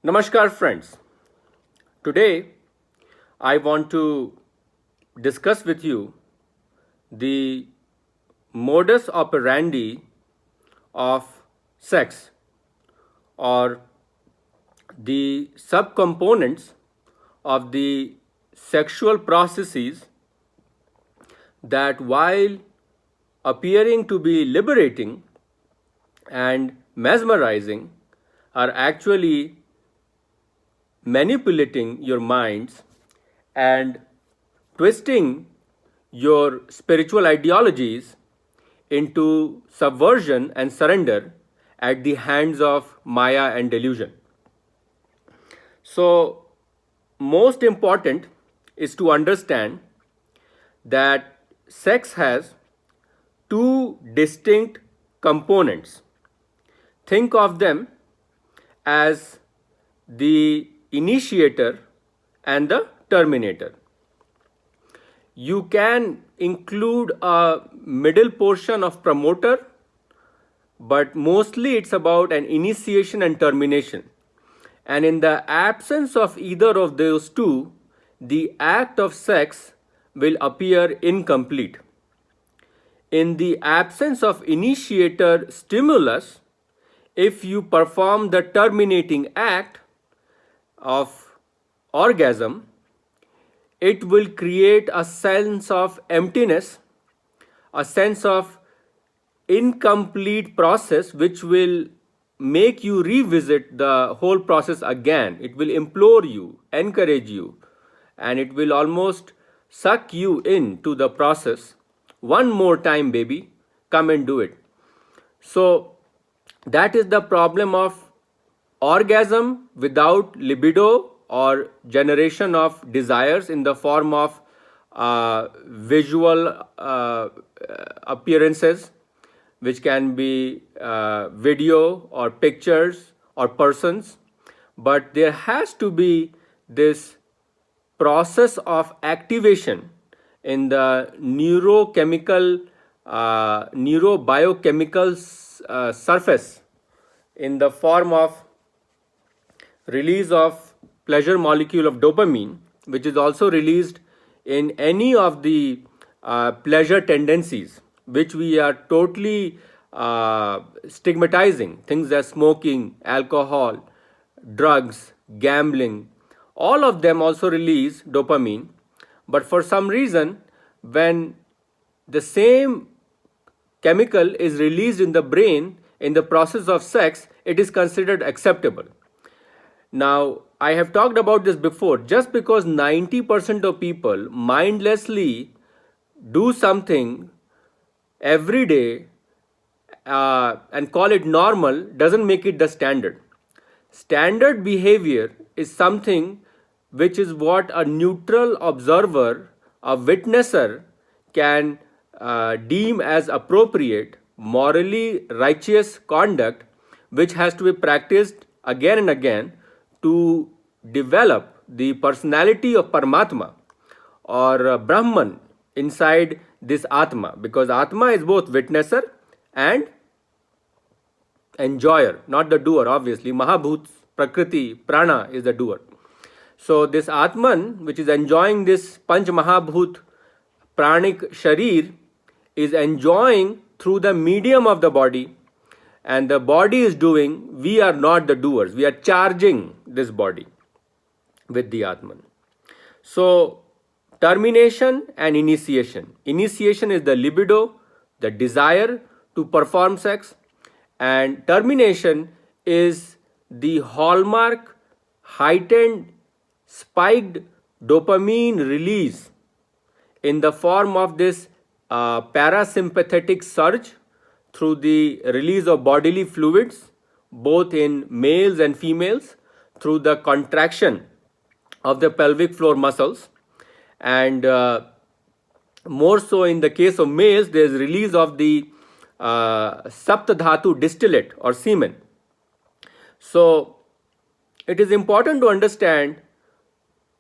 Namaskar, friends. Today, I want to discuss with you the modus operandi of sex or the subcomponents of the sexual processes that, while appearing to be liberating and mesmerizing, are actually manipulating your minds and twisting your spiritual ideologies into subversion and surrender at the hands of Maya and delusion. So, most important is to understand that sex has two distinct components. Think of them as the initiator and the terminator. You can include a middle portion of promoter, but mostly it's about an initiation and termination. And in the absence of either of those two, the act of sex will appear incomplete. In the absence of initiator stimulus, if you perform the terminating act of orgasm, it will create a sense of emptiness, a sense of incomplete process, which will make you revisit the whole process again. It will implore you, encourage you, and it will almost suck you into the process. One more time, baby, come and do it. So, that is the problem of orgasm without libido or generation of desires in the form of visual appearances, which can be video or pictures or persons. But there has to be this process of activation in the neurobiochemical surface in the form of release of pleasure molecule of dopamine, which is also released in any of the pleasure tendencies, which we are totally stigmatizing. Things like smoking, alcohol, drugs, gambling, all of them also release dopamine. But for some reason, when the same chemical is released in the brain in the process of sex, it is considered acceptable. Now, I have talked about this before. Just because 90% of people mindlessly do something every day and call it normal doesn't make it the standard. Standard behavior is something which is what a neutral observer, a witnesser, can deem as appropriate, morally righteous conduct, which has to be practiced again and again to develop the personality of Paramatma or Brahman inside this Atma, because Atma is both witnesser and enjoyer, not the doer, obviously. Mahabhut, Prakriti, Prana is the doer. So, this Atman, which is enjoying this Panch Mahabhut Pranic Sharir, is enjoying through the medium of the body, and the body is doing. We are not the doers, we are charging this body with the Atman. So, termination and initiation. Initiation is the libido, the desire to perform sex, and termination is the hallmark, heightened, spiked dopamine release in the form of this parasympathetic surge through the release of bodily fluids, both in males and females, through the contraction of the pelvic floor muscles, and more so in the case of males, there is release of the saptadhatu distillate or semen. So, it is important to understand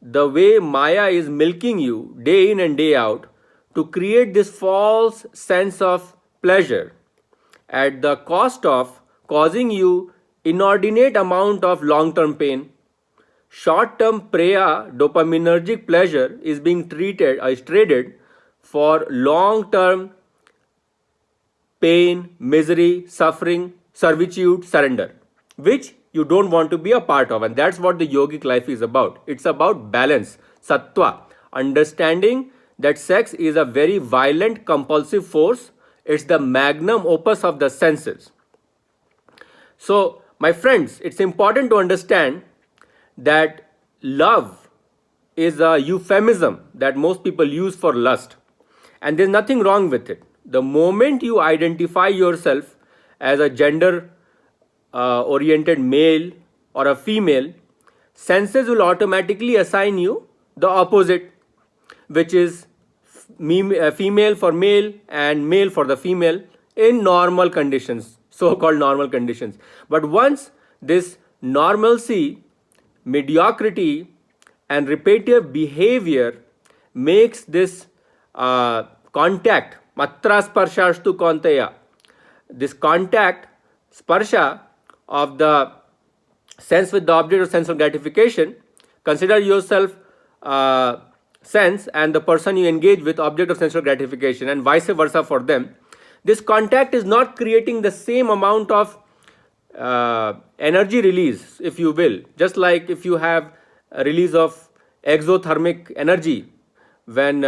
the way Maya is milking you day in and day out to create this false sense of pleasure at the cost of causing you inordinate amount of long-term pain, short-term priya dopaminergic pleasure is being traded for long-term pain, misery, suffering, servitude, surrender, which you don't want to be a part of. And that's what the yogic life is about. It's about balance, sattva, understanding that sex is a very violent, compulsive force. It's the magnum opus of the senses. So, my friends, it's important to understand that love is a euphemism that most people use for lust, and there's nothing wrong with it. The moment you identify yourself as a gender oriented male or a female, senses will automatically assign you the opposite, which is female for male and male for the female in normal conditions, so called normal conditions. But once this normalcy, mediocrity, and repetitive behavior makes this contact, matra sparshastu kontaya, this contact, sparsha of the sense with the object of sensual gratification, consider yourself sense and the person you engage with object of sensual gratification, and vice versa for them. This contact is not creating the same amount of energy release, if you will, just like if you have a release of exothermic energy when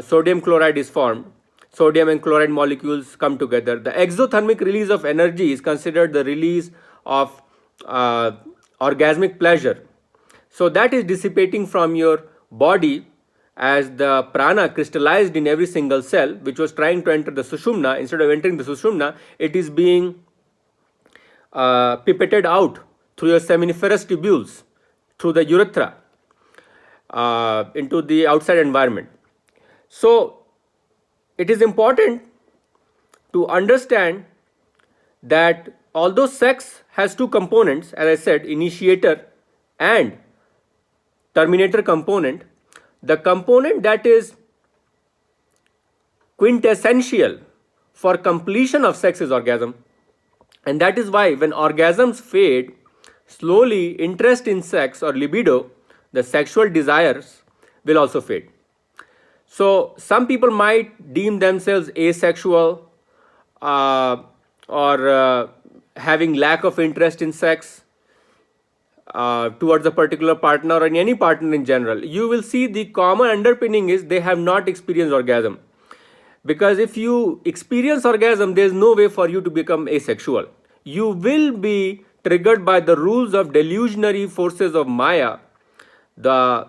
sodium chloride is formed. Sodium and chloride molecules come together. The exothermic release of energy is considered the release of orgasmic pleasure. So that is dissipating from your body as the prana crystallized in every single cell, which was trying to enter the sushumna. Instead of entering the sushumna, it is being pipetted out through your seminiferous tubules, through the urethra, into the outside environment. So it is important to understand that although sex has two components, as I said, initiator and terminator component, the component that is quintessential for completion of sex is orgasm. And that is why when orgasms fade, slowly interest in sex or libido, the sexual desires, will also fade. So some people might deem themselves asexual or having lack of interest in sex towards a particular partner or in any partner in general. You will see the common underpinning is they have not experienced orgasm. Because if you experience orgasm, there is no way for you to become asexual. You will be triggered by the rules of delusionary forces of Maya, the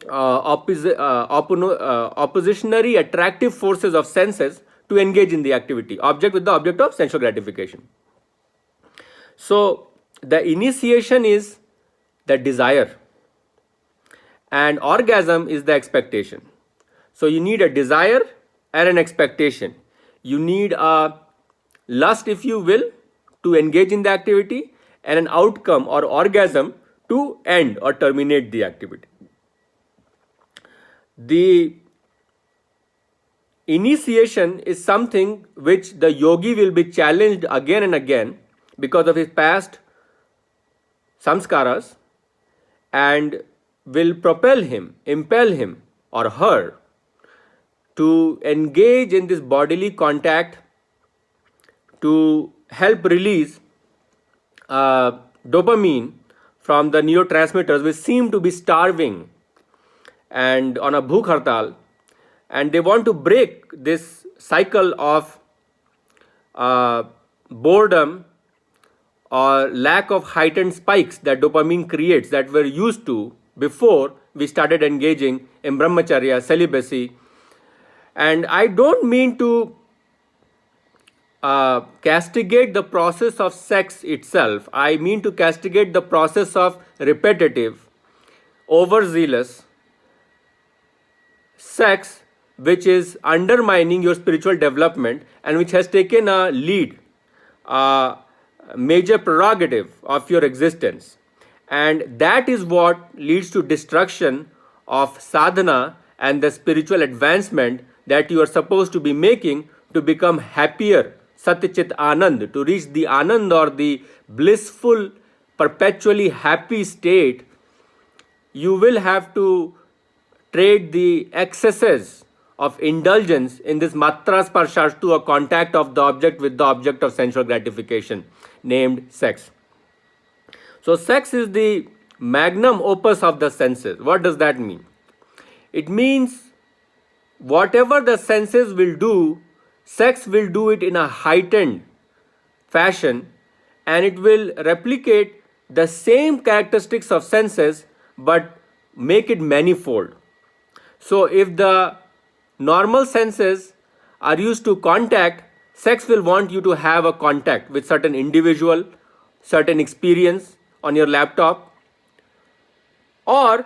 oppositionary attractive forces of senses to engage in the activity, object with the object of sensual gratification. So the initiation is the desire and orgasm is the expectation. So you need a desire and an expectation. You need a lust, if you will, to engage in the activity, and an outcome or orgasm to end or terminate the activity. The initiation is something which the yogi will be challenged again and again because of his past samskaras, and will propel him, impel him or her to engage in this bodily contact to help release dopamine from the neurotransmitters which seem to be starving and on a bhuk hartal, and they want to break this cycle of boredom or lack of heightened spikes that dopamine creates that were used to before we started engaging in brahmacharya, celibacy. And I don't mean to castigate the process of sex itself. I mean to castigate the process of repetitive, overzealous sex which is undermining your spiritual development and which has taken a lead, major prerogative of your existence. And that is what leads to destruction of sadhana and the spiritual advancement that you are supposed to be making to become happier, Satyachit Anand, to reach the Anand or the blissful perpetually happy state, you will have to trade the excesses of indulgence in this matra sparshastu, a contact of the object with the object of sensual gratification, named sex. So, sex is the magnum opus of the senses. What does that mean? It means whatever the senses will do, sex will do it in a heightened fashion, and it will replicate the same characteristics of senses but make it manifold. So, if the normal senses are used to contact, sex will want you to have a contact with certain individual, certain experience on your laptop, or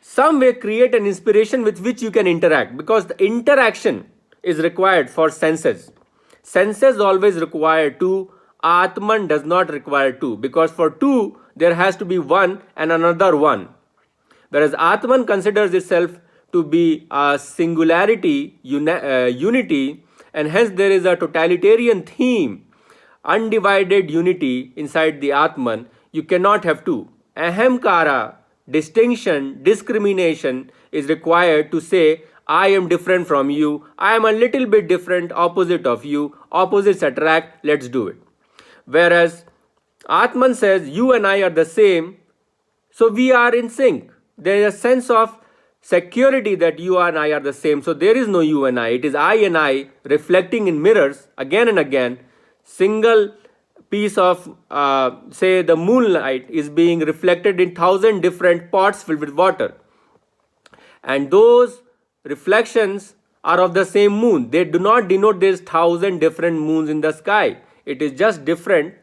some way create an inspiration with which you can interact, because the interaction is required for senses. Senses always require two, Atman does not require two, because for two there has to be one and another one. Whereas Atman considers itself to be a singularity, unity, and hence there is a totalitarian theme, undivided unity inside the Atman. You cannot have two. Ahamkara, distinction, discrimination is required to say, I am different from you, I am a little bit different, opposite of you, opposites attract, let's do it. Whereas Atman says, you and I are the same, so we are in sync. There is a sense of security that you and I are the same. So there is no you and I. It is I and I reflecting in mirrors again and again. Single piece of, say, the moonlight is being reflected in 1,000 different pots filled with water. And those reflections are of the same moon. They do not denote there's 1,000 different moons in the sky. It is just different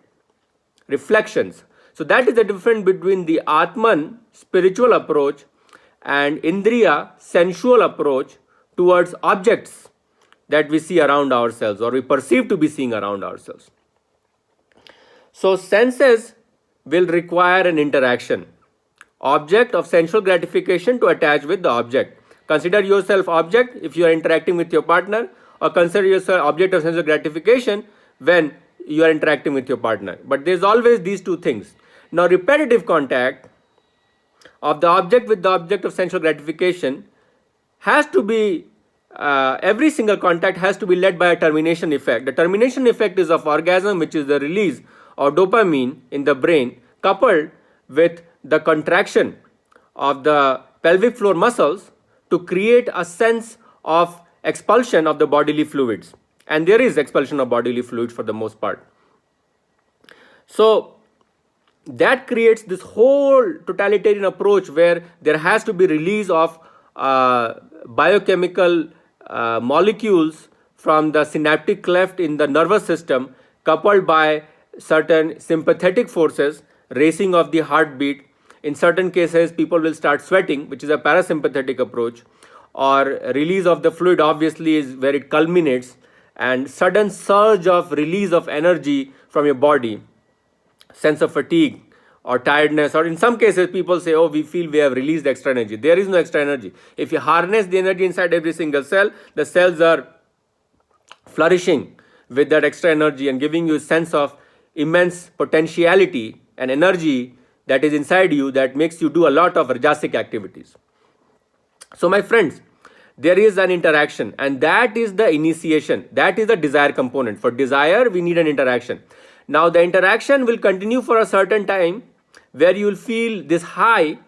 reflections. So that is the difference between the Atman spiritual approach and Indriya sensual approach towards objects that we see around ourselves or we perceive to be seeing around ourselves. So senses will require an interaction. Object of sensual gratification to attach with the object. Consider yourself object if you are interacting with your partner, or consider yourself object of sensual gratification when you are interacting with your partner. But there is always these two things. Now, repetitive contact of the object with the object of sensual gratification has to be, every single contact has to be led by a termination effect. The termination effect is of orgasm, which is the release of dopamine in the brain, coupled with the contraction of the pelvic floor muscles to create a sense of expulsion of the bodily fluids. And there is expulsion of bodily fluids for the most part. So, that creates this whole totalitarian approach where there has to be release of biochemical molecules from the synaptic cleft in the nervous system, coupled by certain sympathetic forces, racing of the heartbeat. In certain cases, people will start sweating, which is a parasympathetic approach, or release of the fluid obviously is where it culminates, and sudden surge of release of energy from your body, sense of fatigue or tiredness, or in some cases people say, oh, we feel we have released extra energy. There is no extra energy. If you harness the energy inside every single cell, the cells are flourishing with that extra energy and giving you a sense of immense potentiality and energy that is inside you that makes you do a lot of rajasic activities. So my friends, there is an interaction, and that is the initiation. That is the desire component. For desire, we need an interaction. Now the interaction will continue for a certain time where you will feel this high,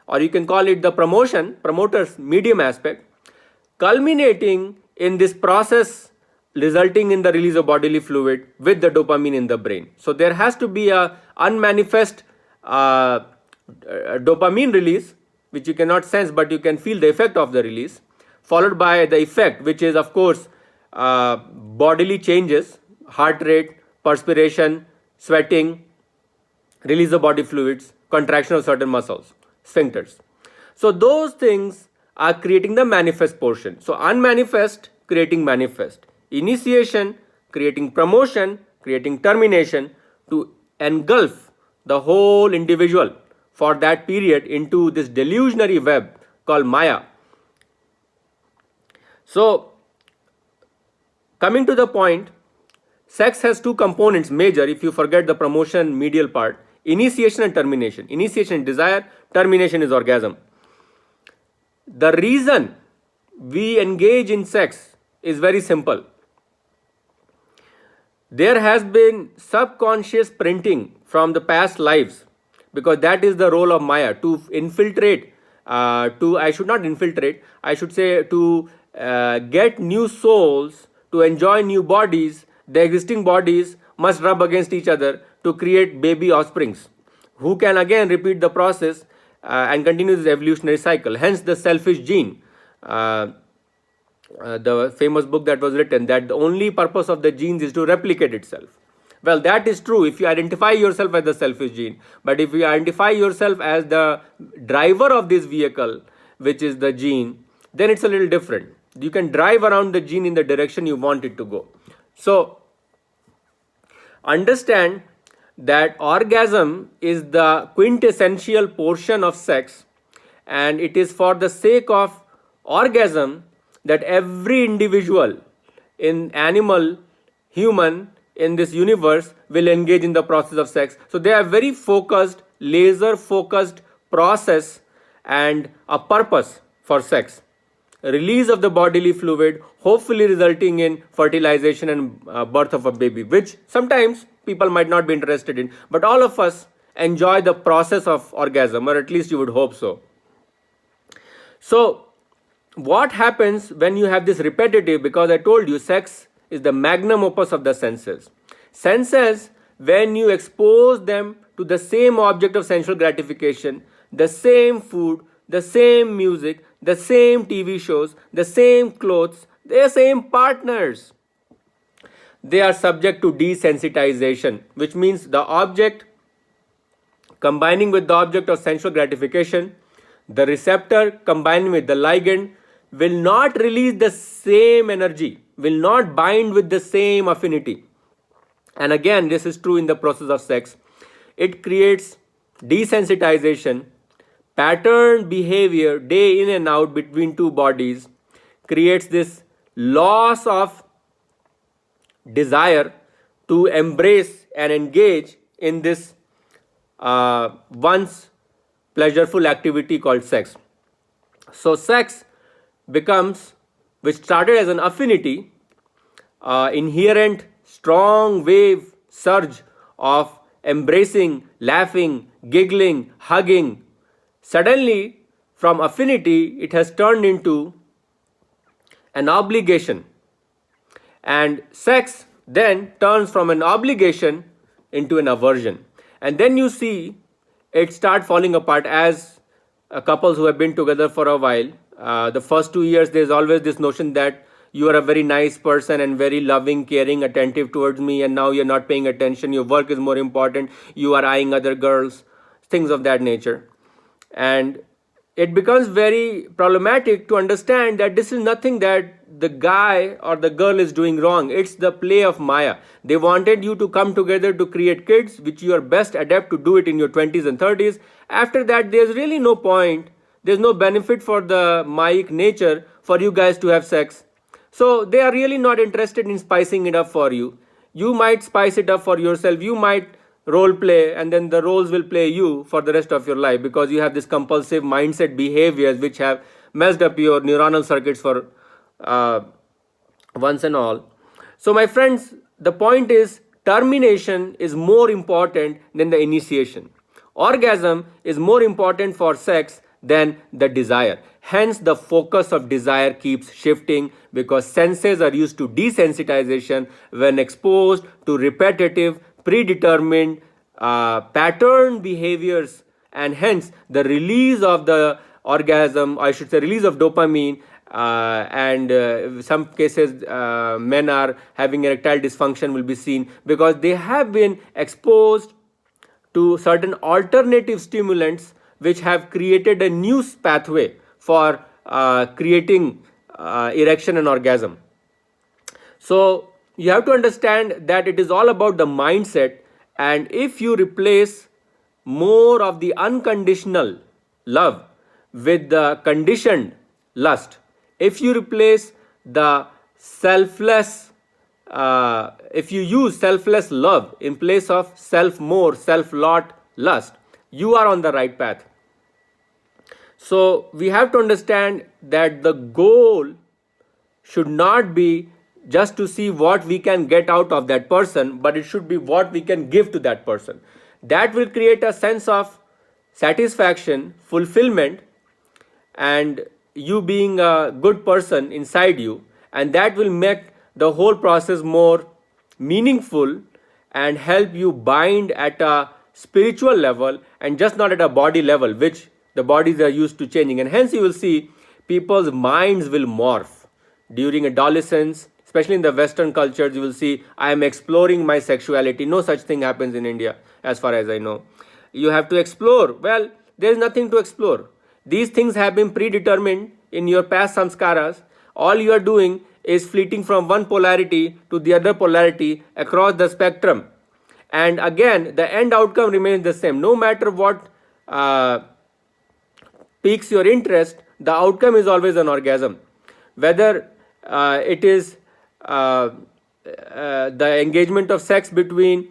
or you can call it the promoter's medium aspect, culminating in this process resulting in the release of bodily fluid with the dopamine in the brain. So there has to be a unmanifest dopamine release, which you cannot sense, but you can feel the effect of the release, followed by the effect, which is of course bodily changes, heart rate, perspiration, sweating, release of body fluids, contraction of certain muscles, sphincters. So those things are creating the manifest portion. So unmanifest creating manifest. Initiation creating promotion, creating termination to engulf the whole individual for that period into this delusionary web called Maya. So coming to the point, sex has two components major if you forget the promotion medial part. initiation and termination. Initiation is desire, termination is orgasm. The reason we engage in sex is very simple. There has been subconscious printing from the past lives, because that is the role of Maya, to infiltrate, I should not infiltrate, I should say to get new souls, to enjoy new bodies. The existing bodies must rub against each other to create baby offsprings, who can again repeat the process and continue this evolutionary cycle. Hence the selfish gene. The famous book that was written, that the only purpose of the genes is to replicate itself. Well, that is true if you identify yourself as the selfish gene. But if you identify yourself as the driver of this vehicle, which is the gene, then it's a little different. You can drive around the gene in the direction you want it to go. So, understand that orgasm is the quintessential portion of sex, and it is for the sake of orgasm that every individual, in animal, human, in this universe, will engage in the process of sex. So they are very focused, laser focused process and a purpose for sex. Release of the bodily fluid, hopefully resulting in fertilization and birth of a baby, which sometimes people might not be interested in, but all of us enjoy the process of orgasm, or at least you would hope so. So what happens when you have this repetitive, because I told you sex is the magnum opus of the senses. Senses, when you expose them to the same object of sensual gratification, the same food, the same music, the same TV shows, the same clothes, the same partners, they are subject to desensitization, which means the object combining with the object of sensual gratification, the receptor combining with the ligand, will not release the same energy, will not bind with the same affinity. And again, this is true in the process of sex. It creates desensitization, pattern behavior day in and out between two bodies, creates this loss of desire to embrace and engage in this once pleasureful activity called sex. So sex becomes, which started as an affinity, inherent strong wave surge of embracing, laughing, giggling, hugging. Suddenly, from affinity, it has turned into an obligation. And sex then turns from an obligation into an aversion. And then you see it start falling apart as couples who have been together for a while. The first 2 years, there's always this notion that you are a very nice person and very loving, caring, attentive towards me, and now you're not paying attention. Your work is more important. You are eyeing other girls, things of that nature. And it becomes very problematic to understand that this is nothing that the guy or the girl is doing wrong. It's the play of Maya. They wanted you to come together to create kids, which you are best adept to do it in your 20s and 30s. After that, there's really no point. There's no benefit for the Maic nature for you guys to have sex. So they are really not interested in spicing it up for you. You might spice it up for yourself. You might role play, and then the roles will play you for the rest of your life, because you have this compulsive mindset behaviors which have messed up your neuronal circuits for once and all. So my friends, the point is, termination is more important than the initiation. Orgasm is more important for sex than the desire. Hence the focus of desire keeps shifting, because senses are used to desensitization when exposed to repetitive, predetermined pattern behaviors, and hence the release of the orgasm, I should say release of dopamine, and some cases men are having erectile dysfunction will be seen, because they have been exposed to certain alternative stimulants which have created a new pathway for creating erection and orgasm. So you have to understand that it is all about the mindset, and if you replace more of the unconditional love with the conditioned lust, if you replace the selfless, if you use selfless love in place of self more, self lot lust, you are on the right path. So we have to understand that the goal should not be just to see what we can get out of that person, but it should be what we can give to that person. That will create a sense of satisfaction, fulfillment, and you being a good person inside you, and that will make the whole process more meaningful and help you bind at a spiritual level and just not at a body level, which the bodies are used to changing. And hence you will see people's minds will morph during adolescence, especially in the Western cultures. You will see, I am exploring my sexuality. No such thing happens in India, as far as I know. You have to explore. Well, there is nothing to explore. These things have been predetermined in your past samskaras. All you are doing is fleeting from one polarity to the other polarity across the spectrum. And again, the end outcome remains the same. No matter what piques your interest, the outcome is always an orgasm. Whether it is the engagement of sex between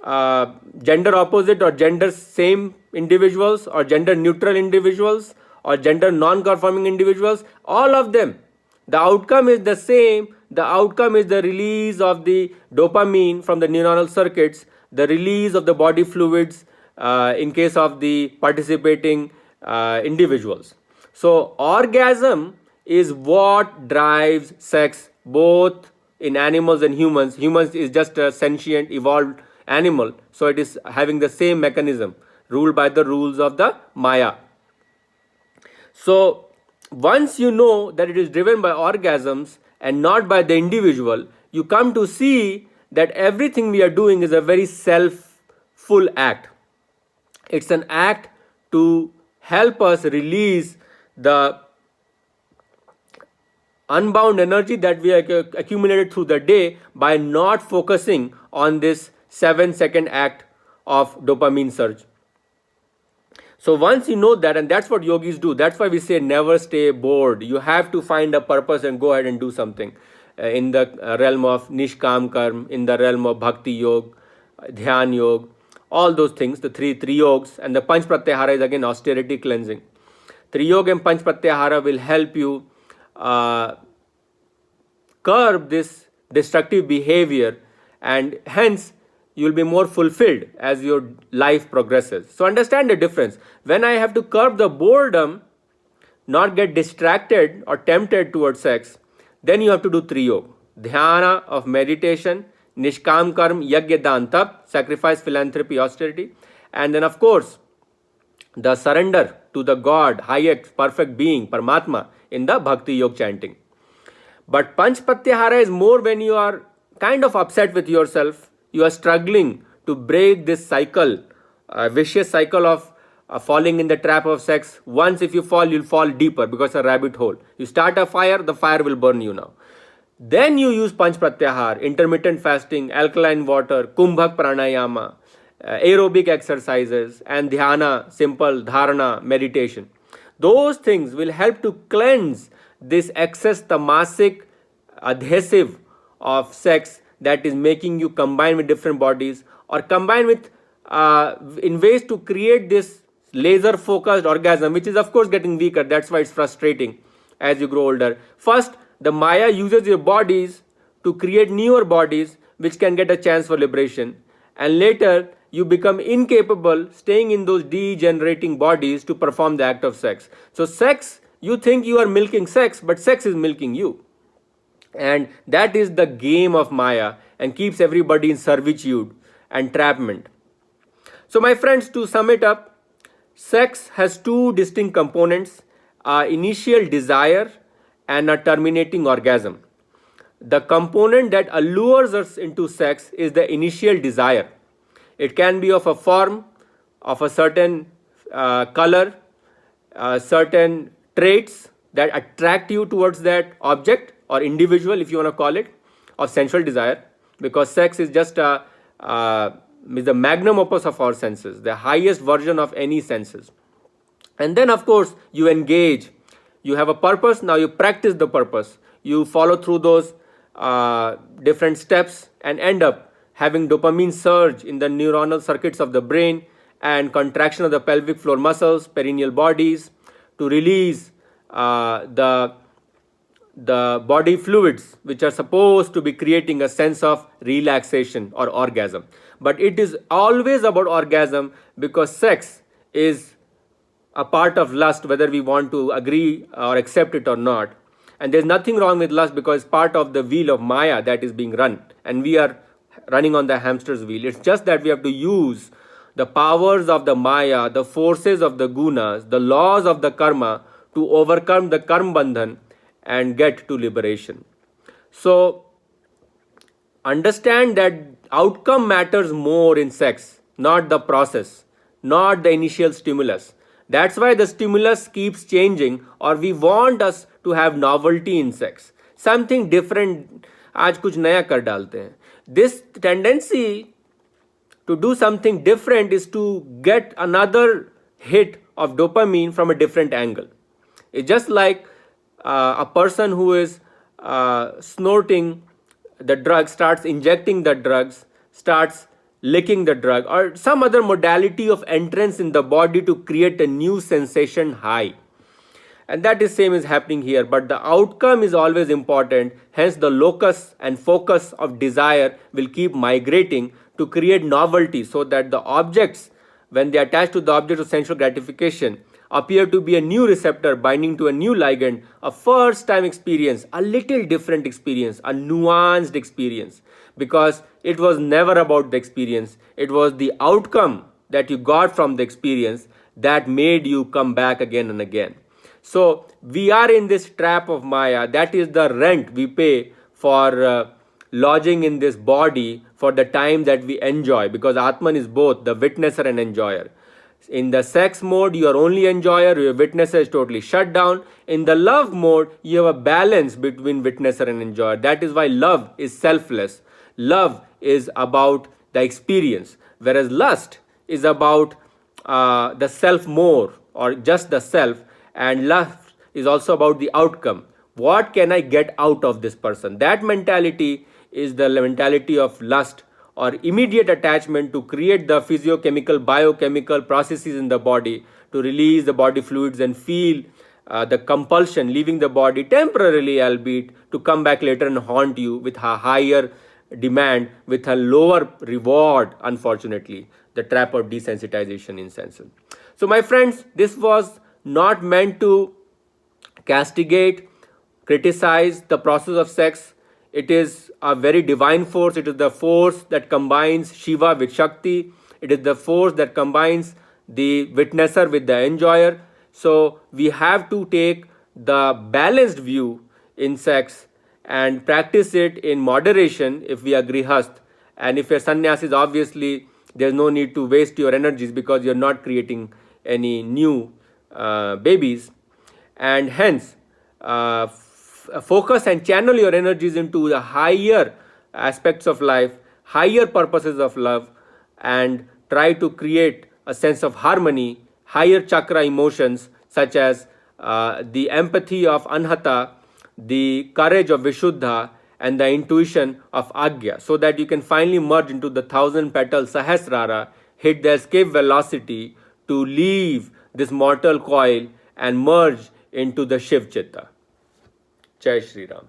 gender opposite or gender same individuals, or gender neutral individuals, or gender non-conforming individuals, all of them, the outcome is the same. The outcome is the release of the dopamine from the neuronal circuits, the release of the body fluids in case of the participating individuals. So orgasm is what drives sex both in animals and humans. Humans is just a sentient evolved animal, so it is having the same mechanism, ruled by the rules of the Maya. So once you know that it is driven by orgasms and not by the individual, you come to see that everything we are doing is a very self-full act. It's an act to help us release the unbound energy that we accumulated through the day by not focusing on this 7-second act of dopamine surge. So once you know that, and that's what yogis do, that's why we say never stay bored. You have to find a purpose and go ahead and do something in the realm of nishkam karm, in the realm of bhakti yoga, dhyan yoga, all those things, the three yogas. And the panch pratyahara is again austerity cleansing. Triyog and panch pratyahara will help you curb this destructive behavior, and hence you will be more fulfilled as your life progresses. So understand the difference. When I have to curb the boredom, not get distracted or tempted towards sex, then you have to do triyog. Dhyana of meditation, nishkam karm, yagya dan tap, sacrifice, philanthropy, austerity, and then of course the surrender to the God, highest perfect being, Paramatma, in the bhakti yoga chanting. But panch pratyahara is more when you are kind of upset with yourself, you are struggling to break this cycle, vicious cycle of falling in the trap of sex. Once if you fall, you'll fall deeper because it's a rabbit hole. You start a fire, the fire will burn you now. Then you use panch pratyahar, intermittent fasting, alkaline water, kumbhak pranayama, aerobic exercises, and dhyana, simple dharana, meditation. Those things will help to cleanse this excess tamasic adhesive of sex that is making you combine with different bodies, or combine with in ways to create this laser focused orgasm, which is of course getting weaker. That's why it's frustrating as you grow older. First, the Maya uses your bodies to create newer bodies which can get a chance for liberation, and later you become incapable staying in those degenerating bodies to perform the act of sex. So sex, you think you are milking sex, but sex is milking you. And that is the game of Maya, and keeps everybody in servitude and entrapment. So my friends, to sum it up, sex has two distinct components, initial desire and a terminating orgasm. The component that allures us into sex is the initial desire. It can be of a form, of a certain color, certain traits that attract you towards that object or individual, if you want to call it, of sensual desire, because sex is just the magnum opus of our senses, the highest version of any senses. And then of course you engage, you have a purpose, now you practice the purpose, you follow through those different steps and end up having dopamine surge in the neuronal circuits of the brain, and contraction of the pelvic floor muscles, perineal bodies, to release the body fluids which are supposed to be creating a sense of relaxation or orgasm. But it is always about orgasm, because sex is a part of lust, whether we want to agree or accept it or not. And there's nothing wrong with lust, because it's part of the wheel of Maya that is being run, and we are running on the hamster's wheel. It's just that we have to use the powers of the Maya, the forces of the gunas, the laws of the karma to overcome the karma bandhan and get to liberation. So understand that outcome matters more in sex, not the process, not the initial stimulus. That's why the stimulus keeps changing, or we want us to have novelty in sex, something different. आज कुछ नया कर डालते हैं. This tendency to do something different is to get another hit of dopamine from a different angle. It's just like a person who is snorting the drug, starts injecting the drugs, starts licking the drug, or some other modality of entrance in the body to create a new sensation high. And that is same is happening here, but the outcome is always important. Hence the locus and focus of desire will keep migrating to create novelty, so that the objects, when they attach to the object of sensual gratification, appear to be a new receptor binding to a new ligand, a first time experience, a little different experience, a nuanced experience, because it was never about the experience. It was the outcome that you got from the experience that made you come back again and again. So we are in this trap of Maya. That is the rent we pay for lodging in this body for the time that we enjoy, because Atman is both the witnesser and enjoyer. In the sex mode, you are only enjoyer, your witnesser is totally shut down. In the love mode, you have a balance between witnesser and enjoyer. That is why love is selfless. Love is about the experience, whereas lust is about the self more, or just the self, and love is also about the outcome. What can I get out of this person? That mentality is the mentality of lust, or immediate attachment to create the physiochemical, biochemical processes in the body to release the body fluids and feel the compulsion leaving the body temporarily, albeit, to come back later and haunt you with a higher demand, with a lower reward, unfortunately. The trap of desensitization in senses. So my friends, this was not meant to castigate, criticize the process of sex. It is a very divine force. It is the force that combines Shiva with Shakti. It is the force that combines the witnesser with the enjoyer. So we have to take the balanced view in sex and practice it in moderation if we are grihast. And if you're sannyasis, obviously there's no need to waste your energies, because you're not creating any new babies. And hence focus and channel your energies into the higher aspects of life, higher purposes of love, and try to create a sense of harmony, higher chakra emotions such as the empathy of Anhata, the courage of Vishuddha, and the intuition of Agya, so that you can finally merge into the 1,000-petal Sahasrara, hit the escape velocity to leave this mortal coil and merge into the Shiv Chitta. Jai Shri Ram.